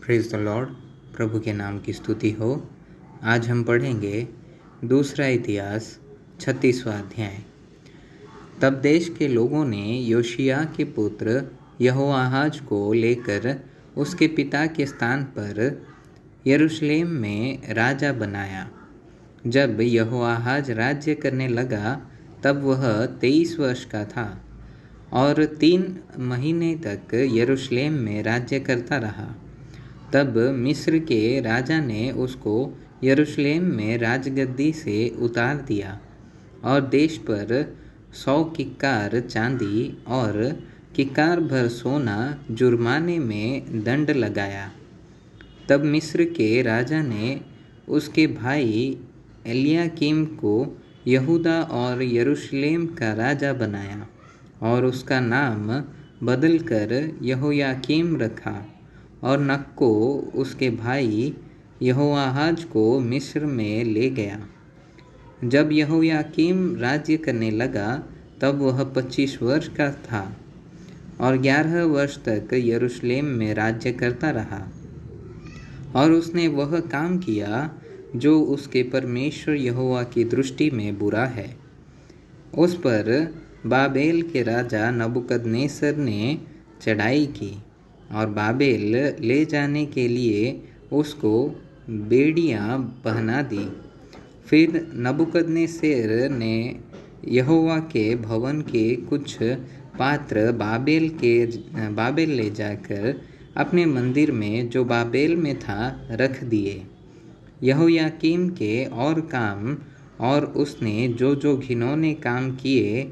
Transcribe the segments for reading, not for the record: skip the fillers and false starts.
Praise the Lord. प्रभु के नाम की स्तुति हो। आज हम पढ़ेंगे दूसरा इतिहास 36वां अध्याय। तब देश के लोगों ने योशिय्याह के पुत्र यहोआहाज को लेकर उसके पिता के स्थान पर यरूशलेम में राजा बनाया। जब यहोआहाज राज्य करने लगा तब वह 23 वर्ष का था और 3 महीने तक यरूशलेम में राज्य करता रहा। तब मिस्र के राजा ने उसको यरूशलेम में राजगद्दी से उतार दिया और देश पर 100 किक्कार चांदी और किक्कार भर सोना जुर्माने में दंड लगाया। तब मिस्र के राजा ने उसके भाई एलयाकीम को यहूदा और यरूशलेम का राजा बनाया और उसका नाम बदलकर यहोयाकीम रखा और नक्को उसके भाई यहोआहाज को मिस्र में ले गया। जब यहोयाकीम राज्य करने लगा तब वह 25 वर्ष का था और 11 वर्ष तक यरूशलेम में राज्य करता रहा। और उसने वह काम किया जो उसके परमेश्वर यहोवा की दृष्टि में बुरा है। उस पर बाबेल के राजा नबूकदनेस्सर ने चढ़ाई की और बाबेल ले जाने के लिए उसको बेड़ियां पहना दी। फिर नबूकदनेस्सर ने यहोवा के भवन के कुछ पात्र बाबेल ले जाकर अपने मंदिर में जो बाबेल में था रख दिए। यहोयाकीम के और काम और उसने जो जो घिनौने काम किए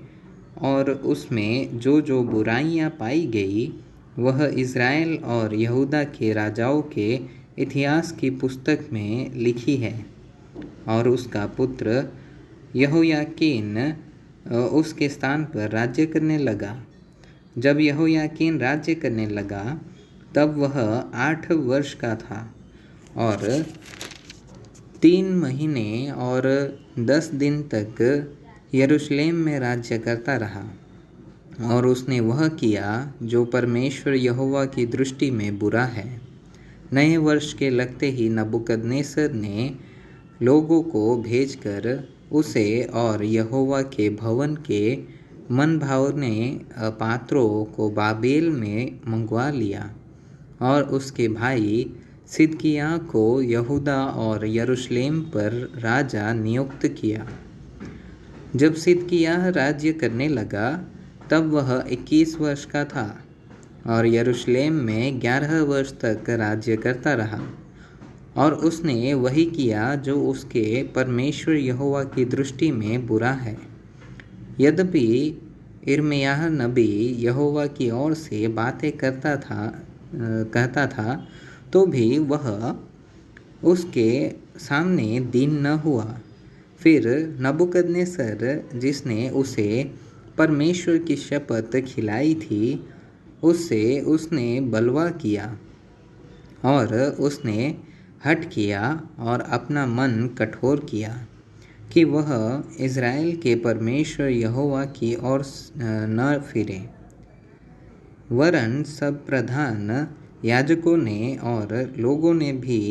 और उसमें जो जो बुराइयां पाई गई वह इज़राइल और यहूदा के राजाओं के इतिहास की पुस्तक में लिखी है। और उसका पुत्र यहोयाकीन उसके स्थान पर राज्य करने लगा। जब यहोयाकीन राज्य करने लगा तब वह 8 वर्ष का था और 3 महीने और 10 दिन तक यरूशलेम में राज्य करता रहा। और उसने वह किया जो परमेश्वर यहोवा की दृष्टि में बुरा है। नए वर्ष के लगते ही नबूकदनेस्सर ने लोगों को भेजकर उसे और यहोवा के भवन के मनभावने पात्रों को बाबेल में मंगवा लिया और उसके भाई सिदकिय्याह को यहूदा और यरूशलेम पर राजा नियुक्त किया। जब सिदकिय्याह राज्य करने लगा तब वह 21 वर्ष का था और यरूशलेम में 11 वर्ष तक राज्य करता रहा। और उसने वही किया जो उसके परमेश्वर यहोवा की दृष्टि में बुरा है। यद्यपि यिर्मयाह नबी यहोवा की ओर से बातें कहता था तो भी वह उसके सामने दीन न हुआ। फिर नबूकदनेस्सर जिसने उसे परमेश्वर की शपथ खिलाई थी उससे उसने बलवा किया और उसने हठ किया और अपना मन कठोर किया कि वह इज़राइल के परमेश्वर यहोवा की ओर न फिरे। वरन सब प्रधान याजकों ने और लोगों ने भी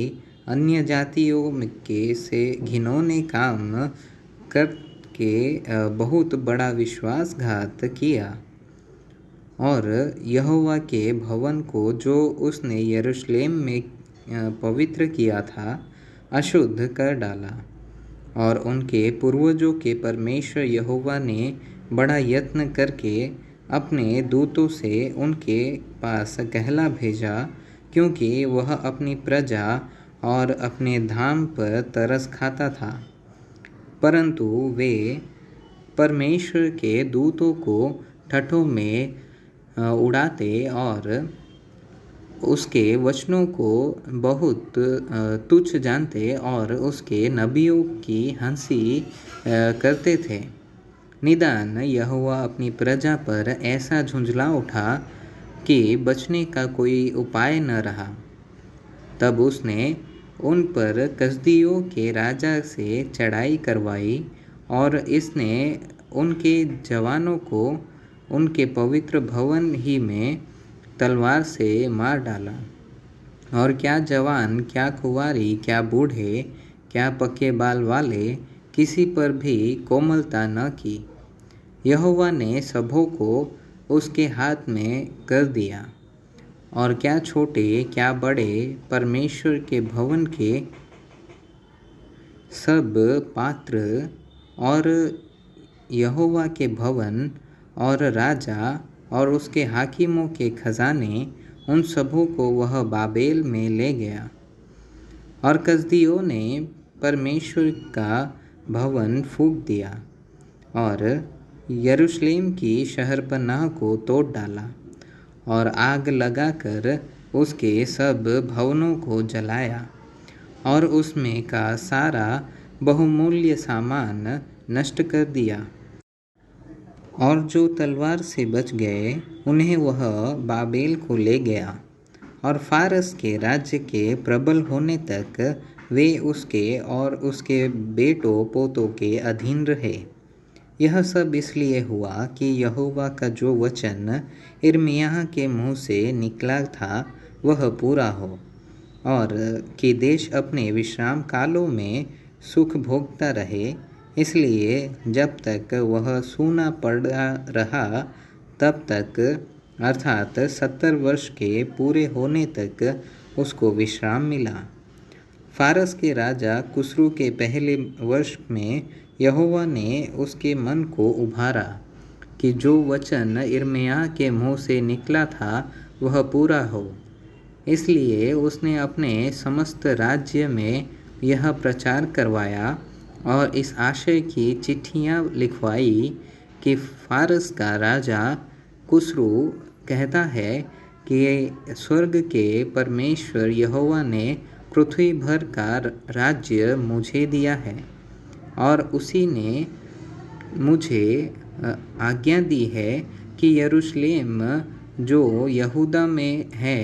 अन्य जातियों के से घिनौने काम करके बहुत बड़ा विश्वासघात किया और यहोवा के भवन को जो उसने यरूशलेम में पवित्र किया था अशुद्ध कर डाला। और उनके पूर्वजों के परमेश्वर यहोवा ने बड़ा यत्न करके अपने दूतों से उनके पास कहला भेजा क्योंकि वह अपनी प्रजा और अपने धाम पर तरस खाता था। परंतु वे परमेश्वर के दूतों को ठट्ठों में उड़ाते और उसके वचनों को बहुत तुच्छ जानते और उसके नबियों की हंसी करते थे। निदान यहोवा अपनी प्रजा पर ऐसा झुंझला उठा कि बचने का कोई उपाय न रहा। तब उसने उन पर कसदियों के राजा से चढ़ाई करवाई और इसने उनके जवानों को उनके पवित्र भवन ही में तलवार से मार डाला। और क्या जवान, क्या कुंवारी, क्या बूढ़े, क्या पक्के बाल वाले, किसी पर भी कोमलता न की। यहोवा ने सबों को उसके हाथ में कर दिया। और क्या छोटे, क्या बड़े, परमेश्वर के भवन के सब पात्र और यहोवा के भवन और राजा और उसके हाकिमों के खजाने, उन सबों को वह बाबेल में ले गया। और कसदियों ने परमेश्वर का भवन फूंक दिया और यरूशलेम की शहरपनाह को तोड़ डाला और आग लगाकर उसके सब भवनों को जलाया और उसमें का सारा बहुमूल्य सामान नष्ट कर दिया। और जो तलवार से बच गए उन्हें वह बाबेल को ले गया और फारस के राज्य के प्रबल होने तक वे उसके और उसके बेटों पोतों के अधीन रहे। यह सब इसलिए हुआ कि यहोवा का जो वचन यिर्मयाह के मुँह से निकला था वह पूरा हो, और कि देश अपने विश्राम कालों में सुख भोगता रहे। इसलिए जब तक वह सूना पड़ा रहा तब तक, अर्थात 70 वर्ष के पूरे होने तक उसको विश्राम मिला। फारस के राजा कुस्रू के पहले वर्ष में यहोवा ने उसके मन को उभारा कि जो वचन यिर्मयाह के मुँह से निकला था वह पूरा हो। इसलिए उसने अपने समस्त राज्य में यह प्रचार करवाया और इस आशय की चिट्ठियाँ लिखवाई कि फारस का राजा कुस्रू कहता है कि स्वर्ग के परमेश्वर यहोवा ने पृथ्वी भर का राज्य मुझे दिया है और उसी ने मुझे आज्ञा दी है कि यरूशलेम जो यहूदा में है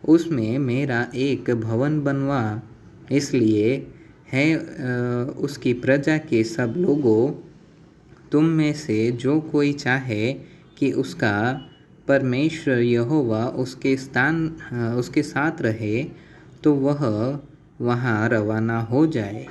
उसमें मेरा एक भवन बनवा। इसलिए है उसकी प्रजा के सब लोगों, तुम में से जो कोई चाहे कि उसका परमेश्वर यहोवा उसके साथ रहे तो वह वहाँ रवाना हो जाए।